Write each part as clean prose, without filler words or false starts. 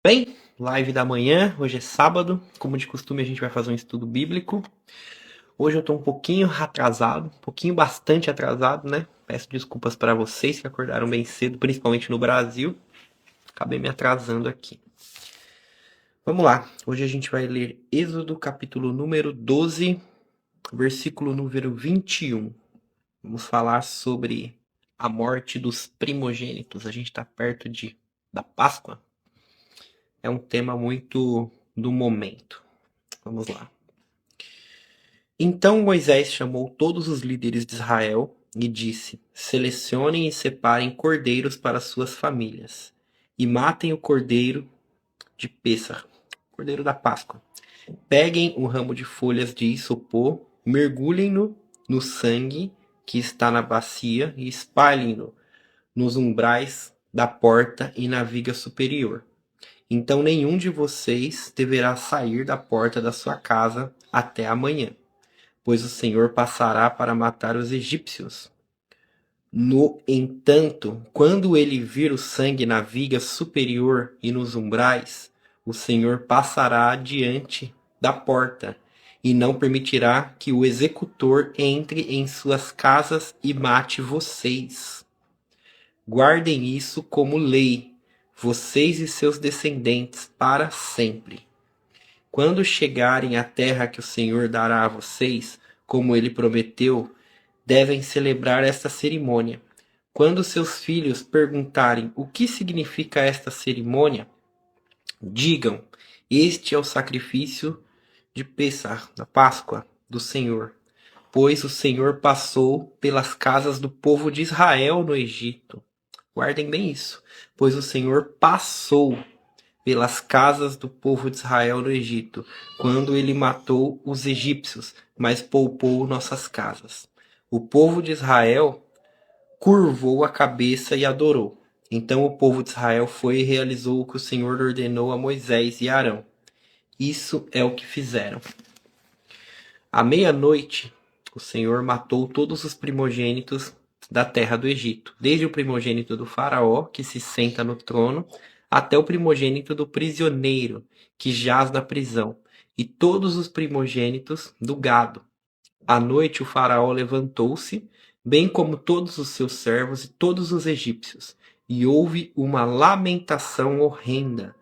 Bem, live da manhã, hoje é sábado, como de costume a gente vai fazer um estudo bíblico. Hoje eu tô um pouquinho atrasado, um pouquinho bastante atrasado, né? Peço desculpas para vocês que acordaram bem cedo, principalmente no Brasil. Acabei me atrasando aqui. Vamos lá, hoje a gente vai ler Êxodo capítulo número 12, versículo número 21. Vamos falar sobre a morte dos primogênitos. A gente está perto da Páscoa. É um tema muito do momento. Vamos lá. Então Moisés chamou todos os líderes de Israel e disse: Selecionem e separem cordeiros para suas famílias, e matem o cordeiro de Pêssar, cordeiro da Páscoa. Peguem um ramo de folhas de isopor, mergulhem-no no sangue que está na bacia e espalhem-no nos umbrais da porta e na viga superior. Então nenhum de vocês deverá sair da porta da sua casa até amanhã, pois o Senhor passará para matar os egípcios. No entanto, quando ele vir o sangue na viga superior e nos umbrais, o Senhor passará adiante da porta e não permitirá que o executor entre em suas casas e mate vocês. Guardem isso como lei, vocês e seus descendentes, para sempre. Quando chegarem à terra que o Senhor dará a vocês, como ele prometeu, devem celebrar esta cerimônia. Quando seus filhos perguntarem o que significa esta cerimônia, digam: Este é o sacrifício de Pêssar, da Páscoa do Senhor, pois o Senhor passou pelas casas do povo de Israel no Egito. Guardem bem isso, pois o Senhor passou pelas casas do povo de Israel no Egito, quando ele matou os egípcios, mas poupou nossas casas. O povo de Israel curvou a cabeça e adorou. Então o povo de Israel foi e realizou o que o Senhor ordenou a Moisés e Arão. Isso é o que fizeram. À meia-noite, o Senhor matou todos os primogênitos da terra do Egito, desde o primogênito do faraó, que se senta no trono, até o primogênito do prisioneiro, que jaz na prisão, e todos os primogênitos do gado. À noite o faraó levantou-se, bem como todos os seus servos e todos os egípcios, e houve uma lamentação horrenda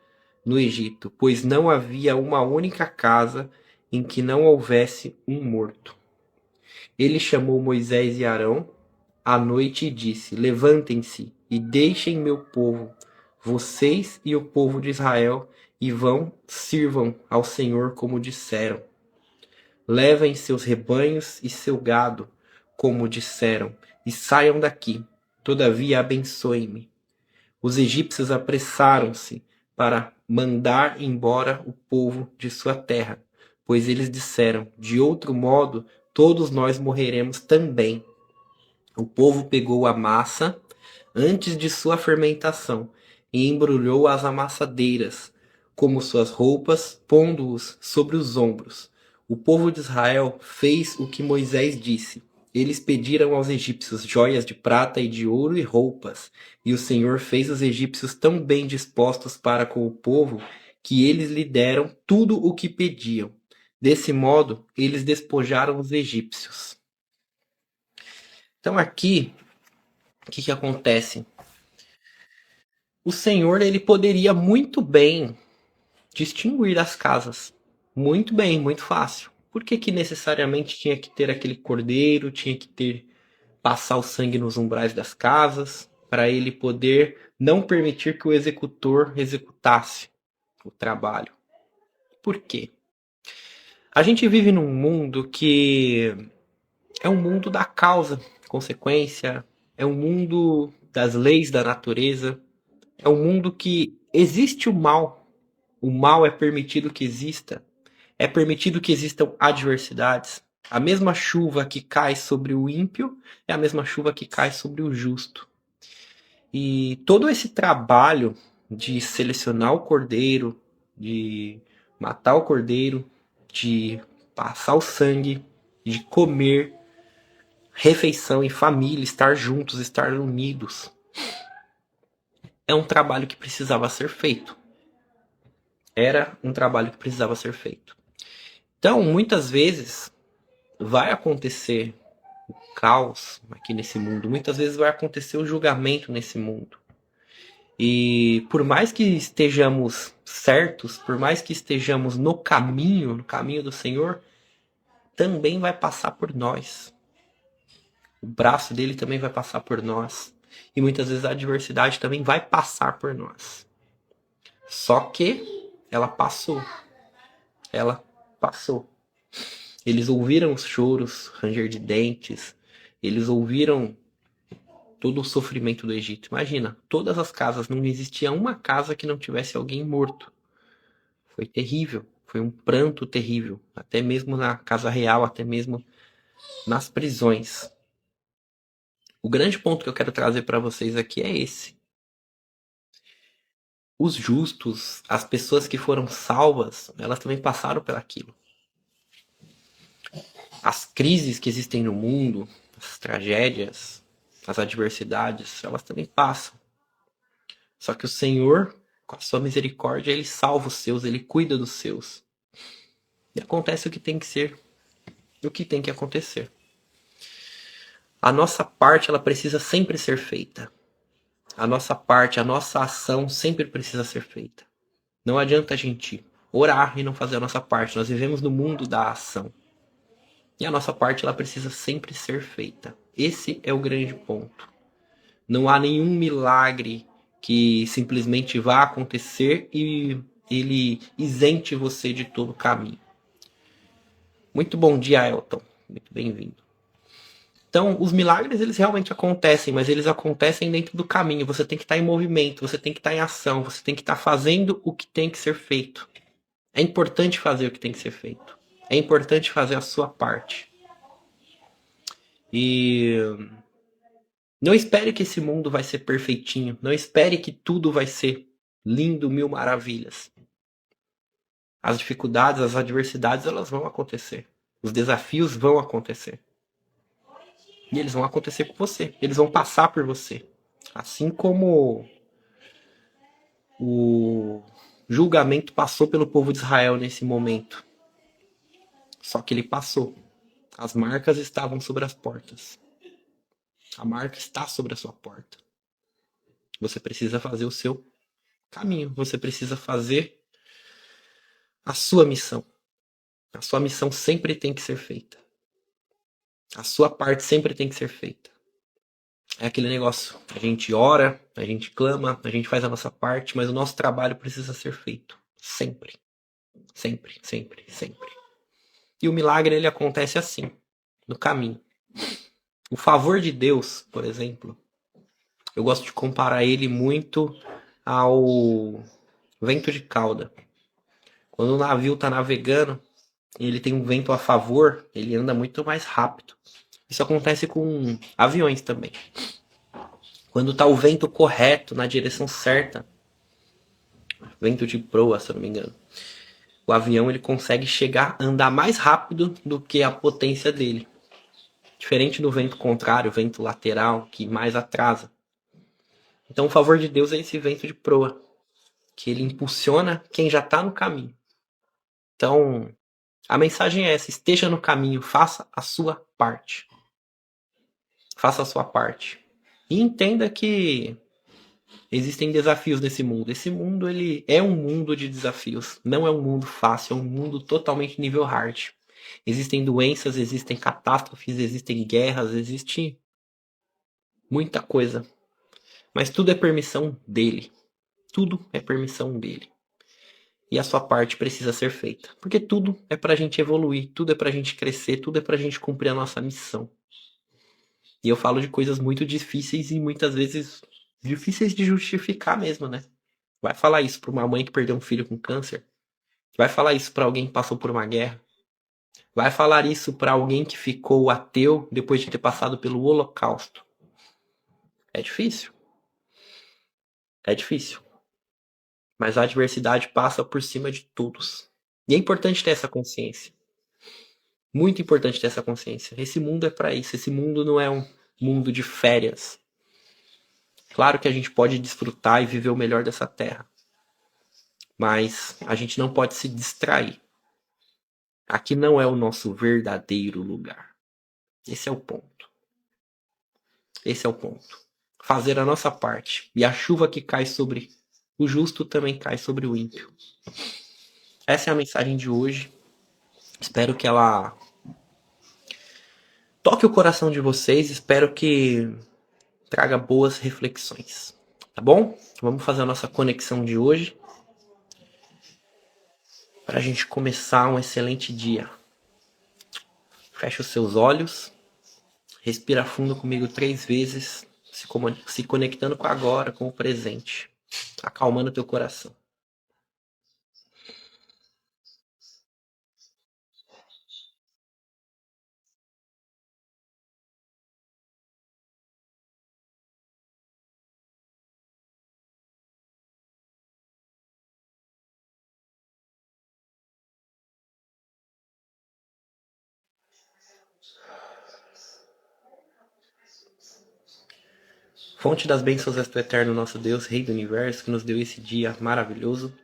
no Egito, pois não havia uma única casa em que não houvesse um morto. Ele chamou Moisés e Arão à noite e disse: Levantem-se e deixem meu povo, vocês e o povo de Israel, e sirvam ao Senhor como disseram. Levem seus rebanhos e seu gado, como disseram, e saiam daqui. Todavia abençoe-me. Os egípcios apressaram-se para mandar embora o povo de sua terra, pois eles disseram: de outro modo, todos nós morreremos também. O povo pegou a massa antes de sua fermentação e embrulhou as amassadeiras, como suas roupas, pondo-os sobre os ombros. O povo de Israel fez o que Moisés disse. Eles pediram aos egípcios joias de prata e de ouro e roupas, e o Senhor fez os egípcios tão bem dispostos para com o povo que eles lhe deram tudo o que pediam. Desse modo, eles despojaram os egípcios. Então aqui, o que acontece? O Senhor ele poderia muito bem distinguir as casas. Muito bem, muito fácil. Por que necessariamente tinha que ter aquele cordeiro, tinha que ter passar o sangue nos umbrais das casas, para ele poder não permitir que o executor executasse o trabalho? Por quê? A gente vive num mundo que é um mundo da causa, consequência, é um mundo das leis da natureza, é um mundo que existe o mal. O mal é permitido que exista. É permitido que existam adversidades. A mesma chuva que cai sobre o ímpio é a mesma chuva que cai sobre o justo. E todo esse trabalho de selecionar o cordeiro, de matar o cordeiro, de passar o sangue, de comer, refeição em família, estar juntos, estar unidos, é um trabalho que precisava ser feito. Era um trabalho que precisava ser feito. Então, muitas vezes, vai acontecer o caos aqui nesse mundo. Muitas vezes vai acontecer o julgamento nesse mundo. E por mais que estejamos certos, por mais que estejamos no caminho do Senhor, também vai passar por nós. O braço dele também vai passar por nós. E muitas vezes a adversidade também vai passar por nós. Só que ela passou. Ela passou. Eles ouviram os choros, ranger de dentes. Eles ouviram todo o sofrimento do Egito. Imagina, todas as casas, não existia uma casa que não tivesse alguém morto. Foi terrível. Foi um pranto terrível. Até mesmo na casa real, até mesmo nas prisões. O grande ponto que eu quero trazer para vocês aqui é esse. Os justos, as pessoas que foram salvas, elas também passaram por aquilo. As crises que existem no mundo, as tragédias, as adversidades, elas também passam. Só que o Senhor, com a sua misericórdia, ele salva os seus, ele cuida dos seus. E acontece o que tem que ser, o que tem que acontecer. A nossa parte, ela precisa sempre ser feita. A nossa parte, a nossa ação sempre precisa ser feita. Não adianta a gente orar e não fazer a nossa parte. Nós vivemos no mundo da ação. E a nossa parte, ela precisa sempre ser feita. Esse é o grande ponto. Não há nenhum milagre que simplesmente vá acontecer e ele isente você de todo o caminho. Muito bom dia, Elton. Muito bem-vindo. Então, os milagres, eles realmente acontecem, mas eles acontecem dentro do caminho. Você tem que estar em movimento, você tem que estar em ação, você tem que estar fazendo o que tem que ser feito. É importante fazer o que tem que ser feito. É importante fazer a sua parte. E não espere que esse mundo vai ser perfeitinho. Não espere que tudo vai ser lindo, mil maravilhas. As dificuldades, as adversidades, elas vão acontecer. Os desafios vão acontecer. E eles vão acontecer com você. Eles vão passar por você. Assim como o julgamento passou pelo povo de Israel nesse momento. Só que ele passou. As marcas estavam sobre as portas. A marca está sobre a sua porta. Você precisa fazer o seu caminho. Você precisa fazer a sua missão. A sua missão sempre tem que ser feita. A sua parte sempre tem que ser feita. É aquele negócio. A gente ora, a gente clama, a gente faz a nossa parte, mas o nosso trabalho precisa ser feito. Sempre. Sempre, sempre, sempre. E o milagre, ele acontece assim, no caminho. O favor de Deus, por exemplo, eu gosto de comparar ele muito ao vento de cauda. Quando o navio está navegando e ele tem um vento a favor, ele anda muito mais rápido. Isso acontece com aviões também. Quando está o vento correto, na direção certa, vento de proa, se eu não me engano, o avião ele consegue chegar, andar mais rápido do que a potência dele. Diferente do vento contrário, vento lateral, que mais atrasa. Então o favor de Deus é esse vento de proa, que ele impulsiona quem já está no caminho. Então, a mensagem é essa: esteja no caminho, faça a sua parte. Faça a sua parte. E entenda que existem desafios nesse mundo. Esse mundo ele é um mundo de desafios. Não é um mundo fácil, é um mundo totalmente nível hard. Existem doenças, existem catástrofes, existem guerras, existe muita coisa. Mas tudo é permissão dele. Tudo é permissão dele. E a sua parte precisa ser feita. Porque tudo é pra gente evoluir, tudo é pra gente crescer, tudo é pra gente cumprir a nossa missão. E eu falo de coisas muito difíceis e muitas vezes difíceis de justificar mesmo, né? Vai falar isso pra uma mãe que perdeu um filho com câncer? Vai falar isso pra alguém que passou por uma guerra? Vai falar isso pra alguém que ficou ateu depois de ter passado pelo Holocausto? É difícil. É difícil. Mas a adversidade passa por cima de todos. E é importante ter essa consciência. Muito importante ter essa consciência. Esse mundo é pra isso. Esse mundo não é um mundo de férias. Claro que a gente pode desfrutar e viver o melhor dessa terra. Mas a gente não pode se distrair. Aqui não é o nosso verdadeiro lugar. Esse é o ponto. Esse é o ponto. Fazer a nossa parte. E a chuva que cai sobre o justo também cai sobre o ímpio. Essa é a mensagem de hoje. Espero que ela toque o coração de vocês. Espero que traga boas reflexões. Tá bom? Vamos fazer a nossa conexão de hoje para a gente começar um excelente dia. Feche os seus olhos. Respira fundo comigo 3 vezes, se conectando com agora, com o presente, acalmando teu coração. Fonte das bênçãos és tu eterno nosso Deus, Rei do Universo, que nos deu esse dia maravilhoso.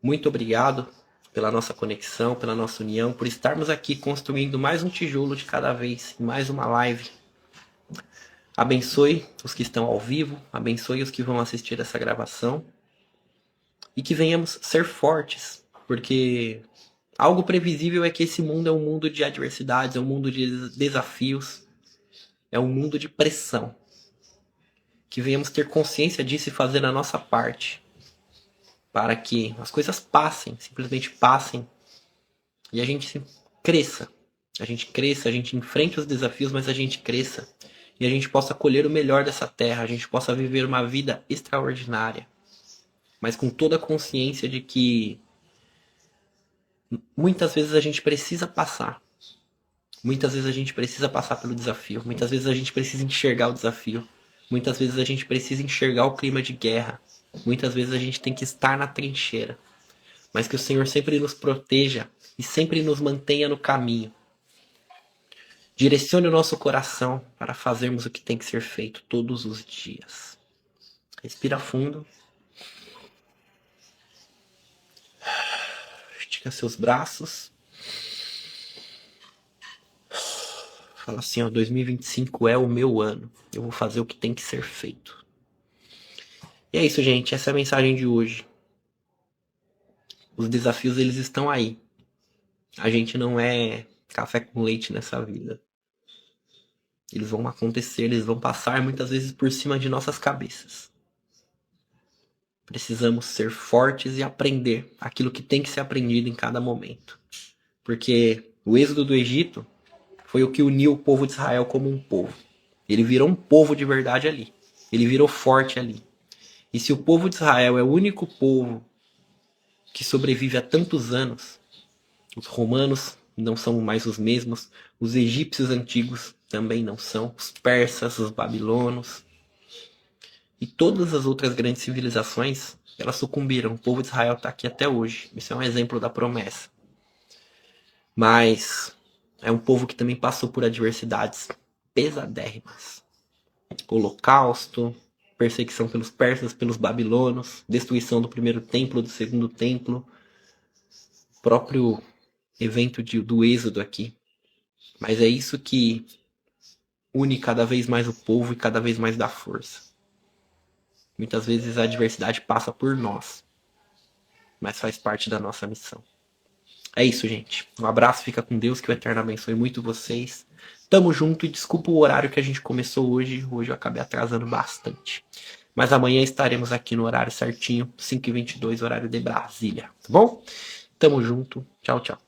Muito obrigado pela nossa conexão, pela nossa união, por estarmos aqui construindo mais um tijolo de cada vez, mais uma live. Abençoe os que estão ao vivo, abençoe os que vão assistir essa gravação e que venhamos ser fortes, porque algo previsível é que esse mundo é um mundo de adversidades, é um mundo de desafios, é um mundo de pressão. Que venhamos ter consciência disso e fazer a nossa parte para que as coisas passem, simplesmente passem e a gente cresça. A gente cresça, a gente enfrente os desafios, mas a gente cresça e a gente possa colher o melhor dessa terra, a gente possa viver uma vida extraordinária, mas com toda a consciência de que muitas vezes a gente precisa passar. Muitas vezes a gente precisa passar pelo desafio. Muitas vezes a gente precisa enxergar o desafio. Muitas vezes a gente precisa enxergar o clima de guerra. Muitas vezes a gente tem que estar na trincheira. Mas que o Senhor sempre nos proteja e sempre nos mantenha no caminho. Direcione o nosso coração para fazermos o que tem que ser feito todos os dias. Respira fundo. Estica seus braços. Fala assim, ó, 2025 é o meu ano. Eu vou fazer o que tem que ser feito. E é isso, gente. Essa é a mensagem de hoje. Os desafios, eles estão aí. A gente não é café com leite nessa vida. Eles vão acontecer, eles vão passar muitas vezes por cima de nossas cabeças. Precisamos ser fortes e aprender aquilo que tem que ser aprendido em cada momento. Porque o êxodo do Egito foi o que uniu o povo de Israel como um povo. Ele virou um povo de verdade ali. Ele virou forte ali. E se o povo de Israel é o único povo que sobrevive há tantos anos, os romanos não são mais os mesmos, os egípcios antigos também não são, os persas, os babilônios e todas as outras grandes civilizações, elas sucumbiram. O povo de Israel está aqui até hoje. Isso é um exemplo da promessa. Mas é um povo que também passou por adversidades pesadérrimas. Holocausto, perseguição pelos persas, pelos babilônios, destruição do primeiro templo, do segundo templo, próprio evento do êxodo aqui. Mas é isso que une cada vez mais o povo e cada vez mais dá força. Muitas vezes a adversidade passa por nós, mas faz parte da nossa missão. É isso, gente. Um abraço, fica com Deus, que o Eterno abençoe muito vocês. Tamo junto e desculpa o horário que a gente começou hoje. Hoje eu acabei atrasando bastante. Mas amanhã estaremos aqui no horário certinho, 5h22, horário de Brasília. Tá bom? Tamo junto. Tchau, tchau.